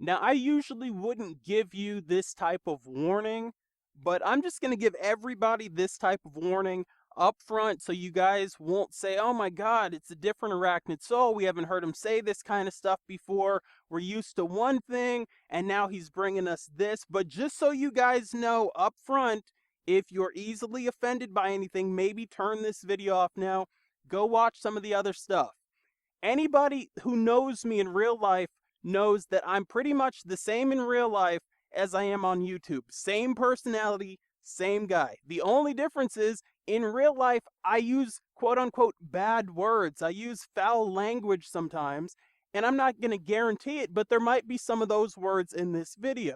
Now, I usually wouldn't give you this type of warning, but I'm just going to give everybody this type of warning up front so you guys won't say, oh my God, it's a different Arachnid soul. We haven't heard him say this kind of stuff before. We're used to one thing, and now he's bringing us this. But just so you guys know up front, if you're easily offended by anything, maybe turn this video off now. Go watch some of the other stuff. Anybody who knows me in real life knows that I'm pretty much the same in real life as I am on YouTube. Same personality, same guy. The only difference is, in real life, I use quote-unquote bad words. I use foul language sometimes, and I'm not going to guarantee it, but there might be some of those words in this video.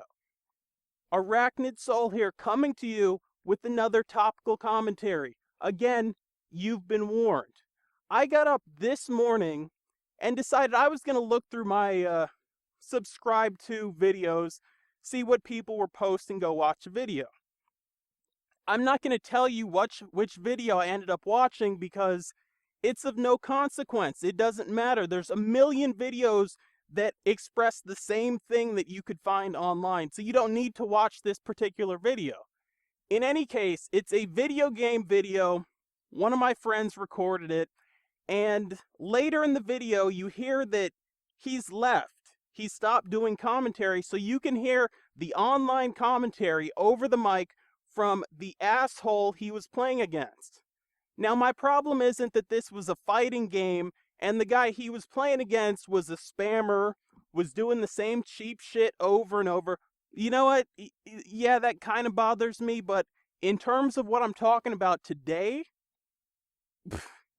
Arachnid Soul here, coming to you with another topical commentary. Again, you've been warned. I got up this morning and decided I was going to look through my subscribe to videos, see what people were posting, go watch a video. I'm not going to tell you which video I ended up watching because it's of no consequence. It doesn't matter. There's a million videos that express the same thing that you could find online, so you don't need to watch this particular video. In any case, it's a video game video. One of my friends recorded it, and later in the video, you hear that he's left. He stopped doing commentary, so you can hear the online commentary over the mic from the asshole he was playing against. Now, my problem isn't that this was a fighting game and the guy he was playing against was a spammer, was doing the same cheap shit over and over. You know what? Yeah, that kind of bothers me, but in terms of what I'm talking about today,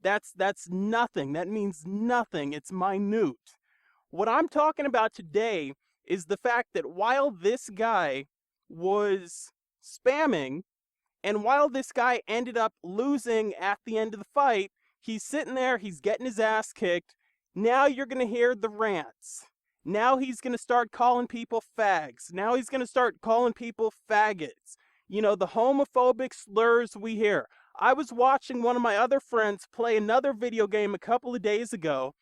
that's nothing. That means nothing. It's minute. What I'm talking about today is the fact that while this guy was spamming, and while this guy ended up losing at the end of the fight, he's sitting there, he's getting his ass kicked. Now you're going to hear the rants. Now he's going to start calling people fags. Now he's going to start calling people faggots. You know, the homophobic slurs we hear. I was watching one of my other friends play another video game a couple of days ago,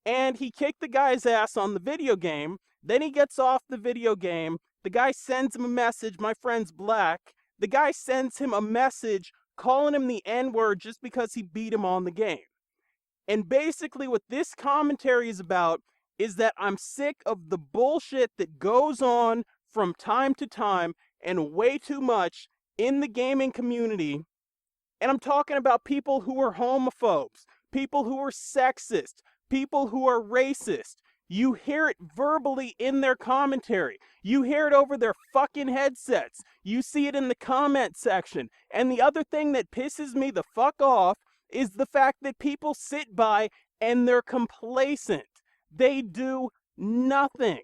and he kicked the guy's ass on the video game. Then he gets off the video game. The guy sends him a message. My friend's black. The guy sends him a message calling him the N-word just because he beat him on the game. And basically what this commentary is about is that I'm sick of the bullshit that goes on from time to time and way too much in the gaming community. And I'm talking about people who are homophobes, people who are sexist, people who are racist. You hear it verbally in their commentary. You hear it over their fucking headsets. You see it in the comment section. And the other thing that pisses me the fuck off is the fact that people sit by and they're complacent. They do nothing.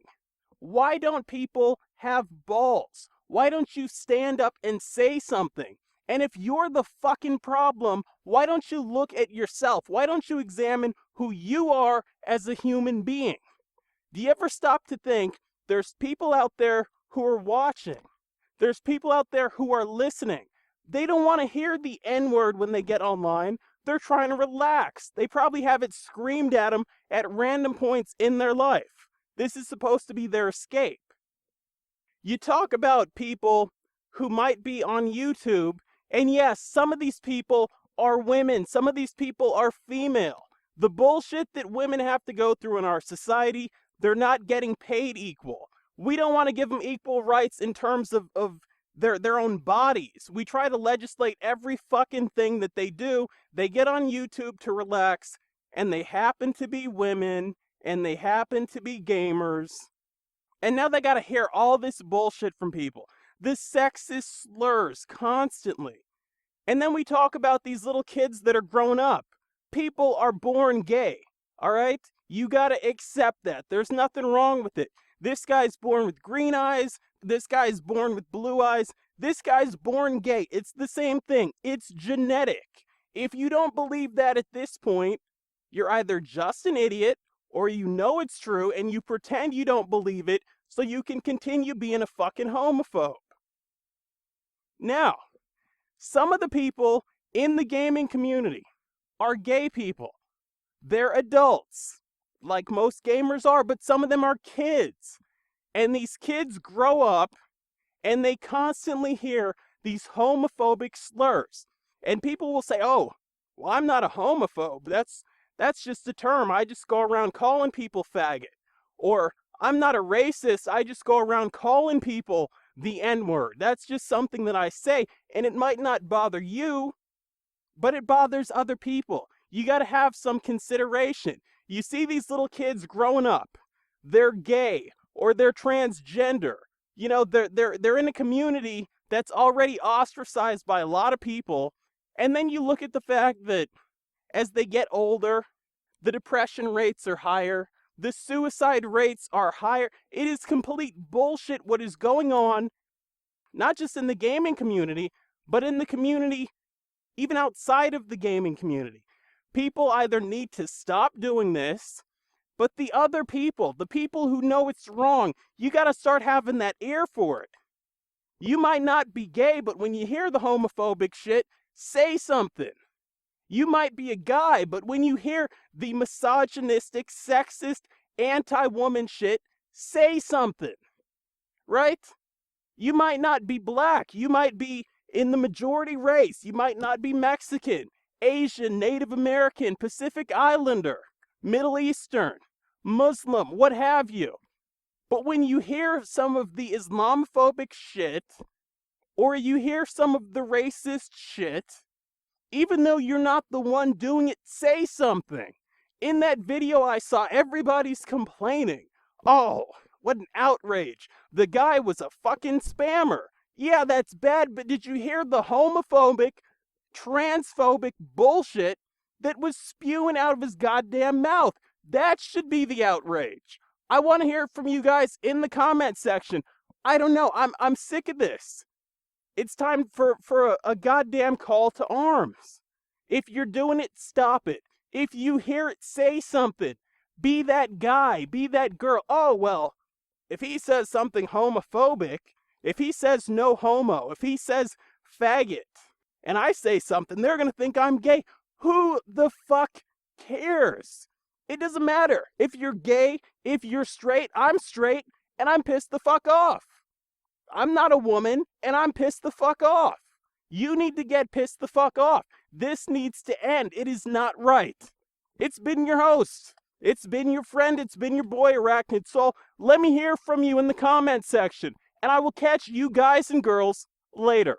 Why don't people have balls? Why don't you stand up and say something? And if you're the fucking problem, why don't you look at yourself? Why don't you examine who you are as a human being? Do you ever stop to think there's people out there who are watching? There's people out there who are listening. They don't want to hear the N-word when they get online. They're trying to relax. They probably have it screamed at them at random points in their life. This is supposed to be their escape. You talk about people who might be on YouTube, and yes, some of these people are women. Some of these people are female. The bullshit that women have to go through in our society, they're not getting paid equal. We don't want to give them equal rights in terms of their own bodies. We try to legislate every fucking thing that they do. They get on YouTube to relax, and they happen to be women, and they happen to be gamers. And now they gotta hear all this bullshit from people. This sexist slurs constantly. And then we talk about these little kids that are grown up. People are born gay, all right? You gotta accept that. There's nothing wrong with it. This guy's born with green eyes. This guy's born with blue eyes. This guy's born gay. It's the same thing. It's genetic. If you don't believe that at this point, you're either just an idiot or you know it's true and you pretend you don't believe it so you can continue being a fucking homophobe. Now, some of the people in the gaming community are gay people. They're adults, like most gamers are, but some of them are kids. And these kids grow up and they constantly hear these homophobic slurs. And people will say, oh, well, I'm not a homophobe. That's just a term. I just go around calling people faggot. Or I'm not a racist. I just go around calling people the N-word. That's just something that I say. And it might not bother you, but it bothers other people. You got to have some consideration. You see these little kids growing up. They're gay or they're transgender. You know, they're in a community that's already ostracized by a lot of people. And then you look at the fact that as they get older, the depression rates are higher, the suicide rates are higher. It is complete bullshit what is going on, not just in the gaming community, but in the community even outside of the gaming community. People either need to stop doing this, but the other people, the people who know it's wrong, you got to start having that ear for it. You might not be gay, but when you hear the homophobic shit, say something. You might be a guy, but when you hear the misogynistic, sexist, anti-woman shit, say something. Right? You might not be black. You might be in the majority race. You might not be Mexican, Asian, Native American, Pacific Islander, Middle Eastern, Muslim, what have you. But when you hear some of the Islamophobic shit, or you hear some of the racist shit, even though you're not the one doing it, say something. In that video I saw, everybody's complaining. Oh, what an outrage. The guy was a fucking spammer. Yeah, that's bad, but did you hear the homophobic, transphobic bullshit that was spewing out of his goddamn mouth? That should be the outrage. I want to hear from you guys in the comment section. I don't know. I'm sick of this. It's time for a goddamn call to arms. If you're doing it, stop it. If you hear it, say something. Be that guy. Be that girl. Oh, well, if he says something homophobic, if he says no homo, if he says faggot, and I say something, they're going to think I'm gay. Who the fuck cares? It doesn't matter. If you're gay, if you're straight, I'm straight, and I'm pissed the fuck off. I'm not a woman, and I'm pissed the fuck off. You need to get pissed the fuck off. This needs to end. It is not right. It's been your host. It's been your friend. It's been your boy, Arachnid. So let me hear from you in the comment section, and I will catch you guys and girls later.